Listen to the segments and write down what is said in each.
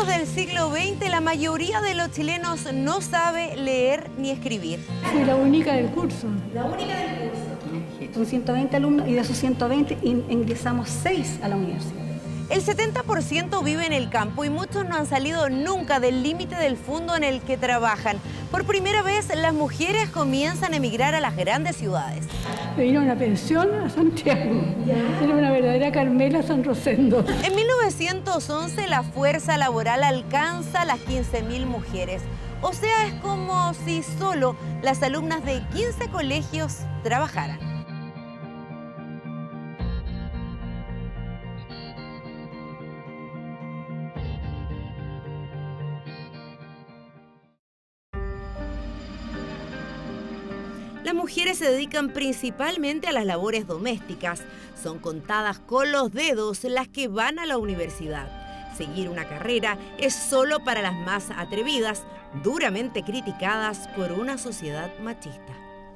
Comienzos del siglo XX, la mayoría de los chilenos no sabe leer ni escribir. Fui la única del curso. La única del curso. Son 120 alumnos y de esos 120 ingresamos 6 a la universidad. El 70% vive en el campo y muchos no han salido nunca del límite del fondo en el que trabajan. Por primera vez, las mujeres comienzan a emigrar a las grandes ciudades. Me vino una pensión a Santiago. Era una verdadera Carmela San Rosendo. En 1911, la fuerza laboral alcanza las 15.000 mujeres. O sea, es como si solo las alumnas de 15 colegios trabajaran. Las mujeres se dedican principalmente a las labores domésticas. Son contadas con los dedos las que van a la universidad. Seguir una carrera es solo para las más atrevidas, duramente criticadas por una sociedad machista.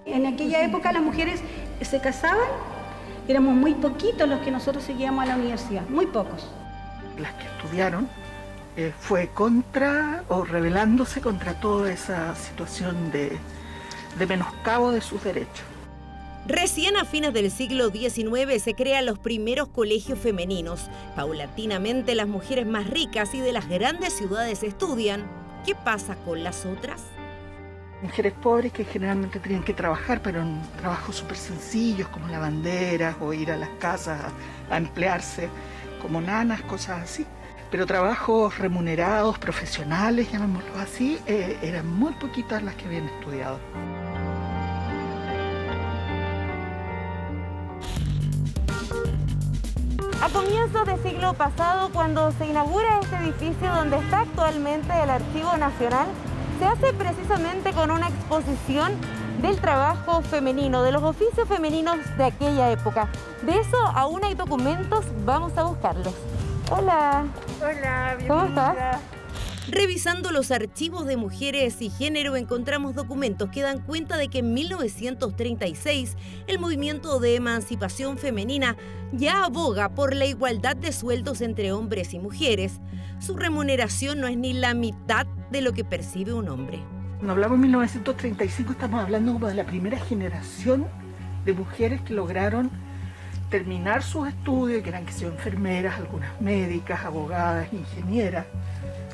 En aquella época las mujeres se casaban, éramos muy poquitos los que nosotros seguíamos a la universidad, muy pocos. Las que estudiaron fue contra o rebelándose contra toda esa situación de menoscabo de sus derechos. Recién a fines del siglo XIX se crean los primeros colegios femeninos. Paulatinamente las mujeres más ricas y de las grandes ciudades estudian. ¿Qué pasa con las otras? Mujeres pobres que generalmente tenían que trabajar, pero en trabajos súper sencillos como lavanderas o ir a las casas a emplearse como nanas, cosas así. Pero trabajos remunerados, profesionales, llamémoslo así, eran muy poquitas las que habían estudiado. A comienzos del siglo pasado, cuando se inaugura este edificio donde está actualmente el Archivo Nacional, se hace precisamente con una exposición del trabajo femenino, de los oficios femeninos de aquella época. De eso aún hay documentos, vamos a buscarlos. Hola. Hola, bienvenida. ¿Cómo estás? Revisando los archivos de mujeres y género encontramos documentos que dan cuenta de que en 1936 el movimiento de emancipación femenina ya aboga por la igualdad de sueldos entre hombres y mujeres. Su remuneración no es ni la mitad de lo que percibe un hombre. Cuando hablamos de 1935 estamos hablando como de la primera generación de mujeres que lograron terminar sus estudios, que eran que sean enfermeras, algunas médicas, abogadas, ingenieras.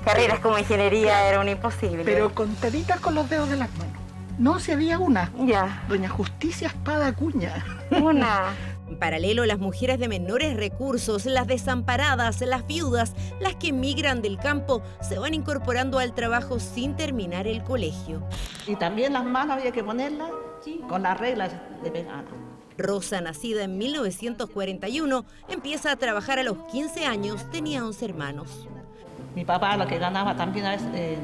Carreras como ingeniería era un imposible. Pero contaditas con los dedos de las manos. No, si había una. Ya. Doña Justicia Espada Acuña. Una. En paralelo, las mujeres de menores recursos, las desamparadas, las viudas, las que emigran del campo, se van incorporando al trabajo sin terminar el colegio. Y también las manos había que ponerlas con las reglas de vegano. Rosa, nacida en 1941, empieza a trabajar a los 15 años, tenía 11 hermanos. Mi papá lo que ganaba también a veces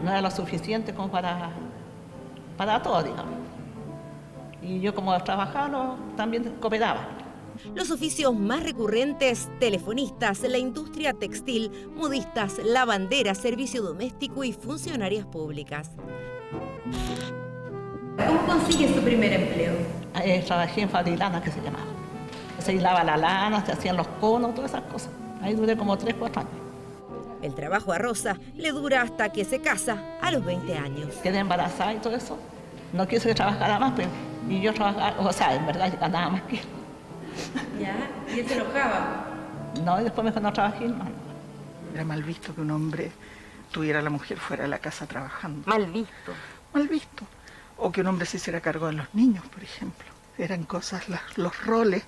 no era lo suficiente como para todo, digamos. Y yo como trabajaba también cooperaba. Los oficios más recurrentes: telefonistas, la industria textil, modistas, lavanderas, servicio doméstico y funcionarias públicas. ¿Cómo consigues tu primer empleo? Trabajé en Fadilana, que se llamaba. Se hilaba la lana, se hacían los conos, todas esas cosas. Ahí duré como 3, 4 años. El trabajo a Rosa le dura hasta que se casa a los 20 años. Quedé embarazada y todo eso. No quise que trabajara más, pero y yo trabajaba, o sea, en verdad ganaba más que él. ¿Ya? ¿Y él se enojaba? No, y después me dijo, no trabajé más. Era mal visto que un hombre tuviera a la mujer fuera de la casa trabajando. Mal visto. Mal visto. O que un hombre se hiciera cargo de los niños, por ejemplo. Eran cosas, los roles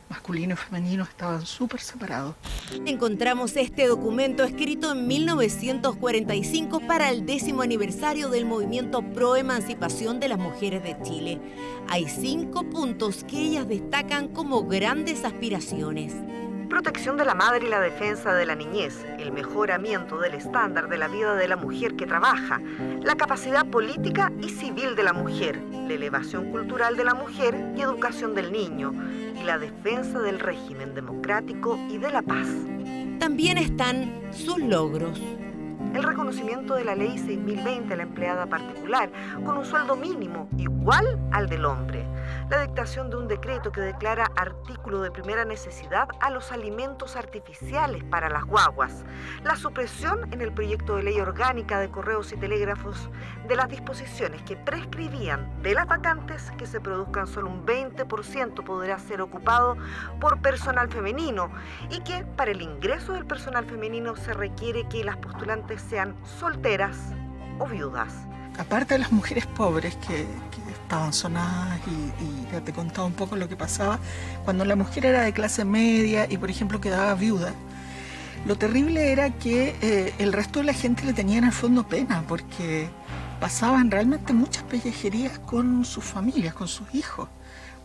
masculino y femenino estaban súper separados. Encontramos este documento escrito en 1945 para el 10º aniversario del movimiento pro emancipación de las mujeres de Chile. Hay 5 puntos que ellas destacan como grandes aspiraciones. Protección de la madre y la defensa de la niñez, el mejoramiento del estándar de la vida de la mujer que trabaja, la capacidad política y civil de la mujer, la elevación cultural de la mujer y educación del niño, y la defensa del régimen democrático y de la paz. También están sus logros. El reconocimiento de la Ley 6020 a la empleada particular, con un sueldo mínimo igual al del hombre. la dictación de un decreto que declara artículo de primera necesidad a los alimentos artificiales para las guaguas, la supresión en el proyecto de ley orgánica de correos y telégrafos de las disposiciones que prescribían de las vacantes que se produzcan solo un 20% podrá ser ocupado por personal femenino y que para el ingreso del personal femenino se requiere que las postulantes sean solteras o viudas. Aparte de las mujeres pobres que estaban sonadas y ya te contaba un poco lo que pasaba, cuando la mujer era de clase media y por ejemplo quedaba viuda, lo terrible era que el resto de la gente le tenía en el fondo pena porque pasaban realmente muchas pellejerías con sus familias, con sus hijos,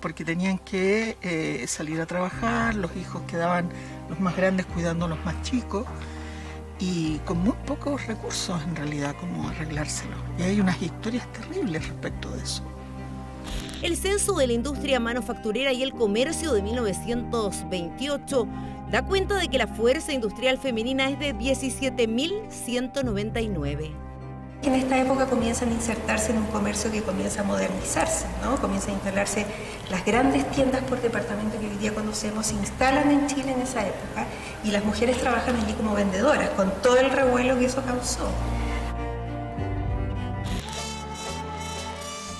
porque tenían que salir a trabajar, los hijos quedaban los más grandes cuidando a los más chicos y con muy pocos recursos en realidad como arreglárselo. Y hay unas historias terribles respecto de eso. El Censo de la Industria Manufacturera y el Comercio de 1928 da cuenta de que la fuerza industrial femenina es de 17.199. En esta época comienzan a insertarse en un comercio que comienza a modernizarse, ¿no? Comienzan a instalarse las grandes tiendas por departamento que hoy día conocemos, se instalan en Chile en esa época y las mujeres trabajan allí como vendedoras, con todo el revuelo que eso causó.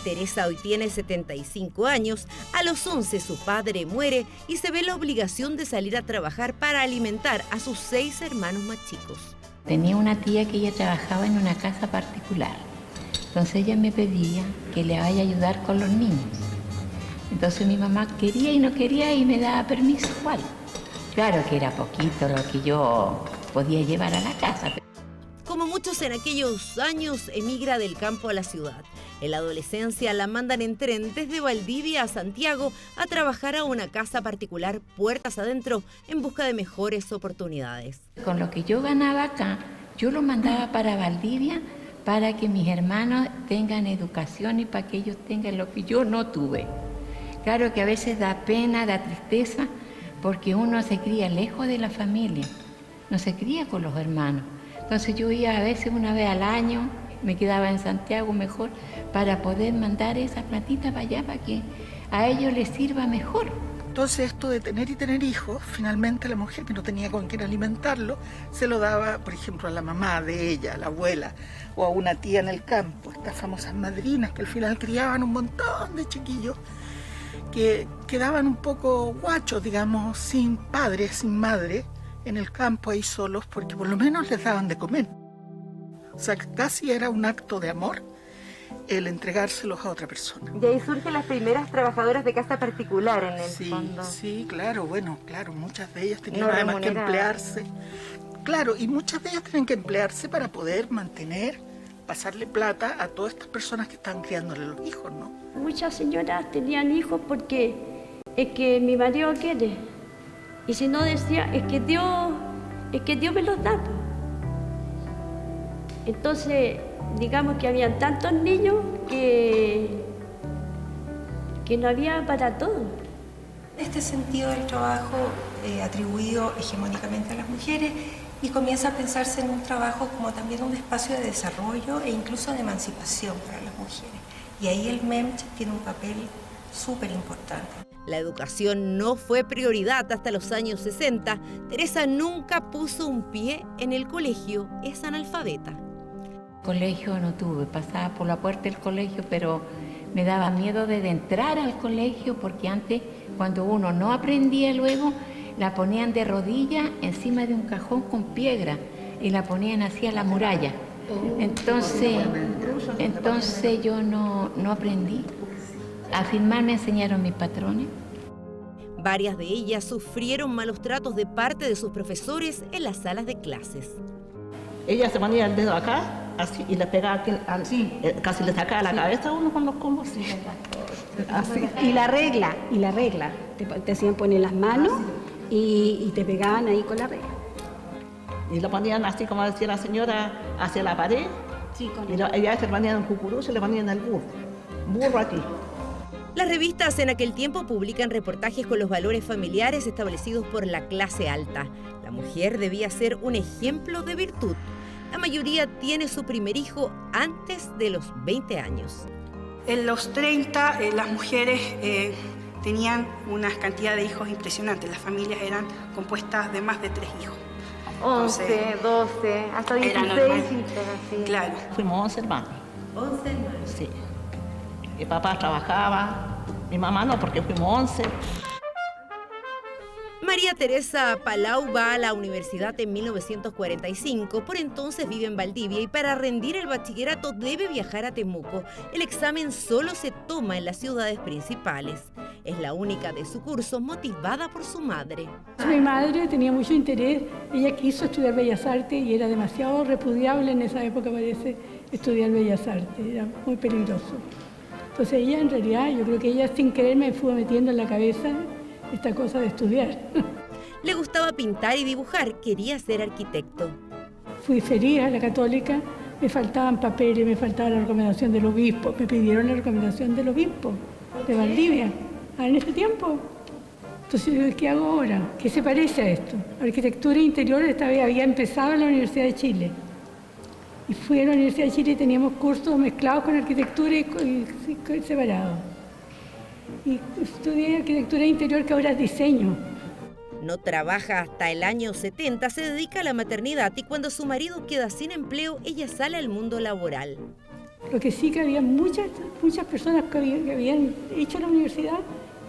Teresa hoy tiene 75 años, a los 11 su padre muere y se ve la obligación de salir a trabajar para alimentar a sus 6 hermanos más chicos. Tenía una tía que ella trabajaba en una casa particular, entonces ella me pedía que le vaya a ayudar con los niños. Entonces mi mamá quería y no quería y me daba permiso igual. Claro que era poquito lo que yo podía llevar a la casa. Como muchos en aquellos años, emigra del campo a la ciudad. En la adolescencia la mandan en tren desde Valdivia a Santiago a trabajar a una casa particular puertas adentro en busca de mejores oportunidades. Con lo que yo ganaba acá, yo lo mandaba para Valdivia para que mis hermanos tengan educación y para que ellos tengan lo que yo no tuve. Claro que a veces da pena, da tristeza, porque uno se cría lejos de la familia, no se cría con los hermanos. Entonces yo iba a veces una vez al año, me quedaba en Santiago mejor, para poder mandar esa platita para allá, para que a ellos les sirva mejor. Entonces esto de tener hijos, finalmente la mujer que no tenía con quién alimentarlo, se lo daba, por ejemplo, a la mamá de ella, a la abuela, o a una tía en el campo, estas famosas madrinas que al final criaban un montón de chiquillos que quedaban un poco guachos, digamos, sin padre, sin madre, en el campo ahí solos, porque por lo menos les daban de comer. O sea, casi era un acto de amor el entregárselos a otra persona. Y ahí surgen las primeras trabajadoras de casa particular en el fondo. Sí, claro, muchas de ellas tenían además que emplearse. Claro, y muchas de ellas tenían que emplearse para poder mantener, pasarle plata a todas estas personas que están criándole los hijos, ¿no? Muchas señoras tenían hijos porque es que mi marido quiere. Y si no decía, es que Dios me los da. Entonces, digamos que habían tantos niños que no había para todo. En este sentido, el trabajo atribuido hegemónicamente a las mujeres y comienza a pensarse en un trabajo como también un espacio de desarrollo e incluso de emancipación para las mujeres. Y ahí el MEMCH tiene un papel súper importante. La educación no fue prioridad hasta los años 60. Teresa nunca puso un pie en el colegio, es analfabeta. Colegio no tuve, pasaba por la puerta del colegio, pero me daba miedo de entrar al colegio porque antes, cuando uno no aprendía luego, la ponían de rodillas encima de un cajón con piedra y la ponían así a la muralla. Entonces yo no aprendí. A firmar me enseñaron mis patrones. Varias de ellas sufrieron malos tratos de parte de sus profesores en las salas de clases. Ella se ponía el dedo acá, así, y le pegaba aquí, casi le sacaba la cabeza a uno con los combos. Así. Y la regla. Te hacían poner las manos y te pegaban ahí con la regla. Y lo ponían así, como decía la señora, hacia la pared. Sí, con y ella se ponían un cucurucho y le ponían el burro aquí. Las revistas en aquel tiempo publican reportajes con los valores familiares establecidos por la clase alta. La mujer debía ser un ejemplo de virtud. La mayoría tiene su primer hijo antes de los 20 años. En los 30 las mujeres tenían una cantidad de hijos impresionantes. Las familias eran compuestas de más de 3 hijos. 11, 12, hasta 16. Sí. Claro. Fuimos 11 hermanos. 11 hermanos. Sí. Mi papá trabajaba, mi mamá no, porque fuimos 11. María Teresa Palau va a la universidad en 1945, por entonces vive en Valdivia y para rendir el bachillerato debe viajar a Temuco. El examen solo se toma en las ciudades principales. Es la única de su curso motivada por su madre. Mi madre tenía mucho interés, ella quiso estudiar Bellas Artes y era demasiado repudiable en esa época, parece, estudiar Bellas Artes, era muy peligroso. Entonces ella en realidad, yo creo que ella sin querer me fue metiendo en la cabeza esta cosa de estudiar. Le gustaba pintar y dibujar, quería ser arquitecto. Fui feliz a la Católica, me faltaban papeles, me faltaba la recomendación del obispo, me pidieron la recomendación del obispo de Valdivia, en ese tiempo. Entonces yo dije, ¿qué hago ahora? ¿Qué se parece a esto? Arquitectura interior esta vez había empezado en la Universidad de Chile. Y fui a la Universidad de Chile y teníamos cursos mezclados con arquitectura y separados. Y estudié arquitectura interior, que ahora es diseño. No trabaja hasta el año 70, se dedica a la maternidad y cuando su marido queda sin empleo, ella sale al mundo laboral. Lo que sí que había muchas personas que habían hecho la universidad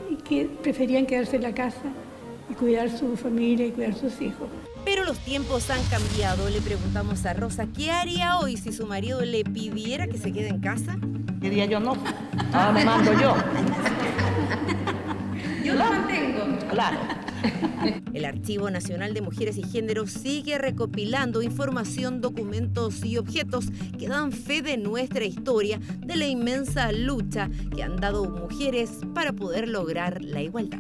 y que preferían quedarse en la casa y cuidar su familia y cuidar sus hijos. Pero los tiempos han cambiado. Le preguntamos a Rosa qué haría hoy si su marido le pidiera que se quede en casa. Diría yo no, ahora me mando yo. Yo lo mantengo. Claro. El Archivo Nacional de Mujeres y Género sigue recopilando información, documentos y objetos que dan fe de nuestra historia, de la inmensa lucha que han dado mujeres para poder lograr la igualdad.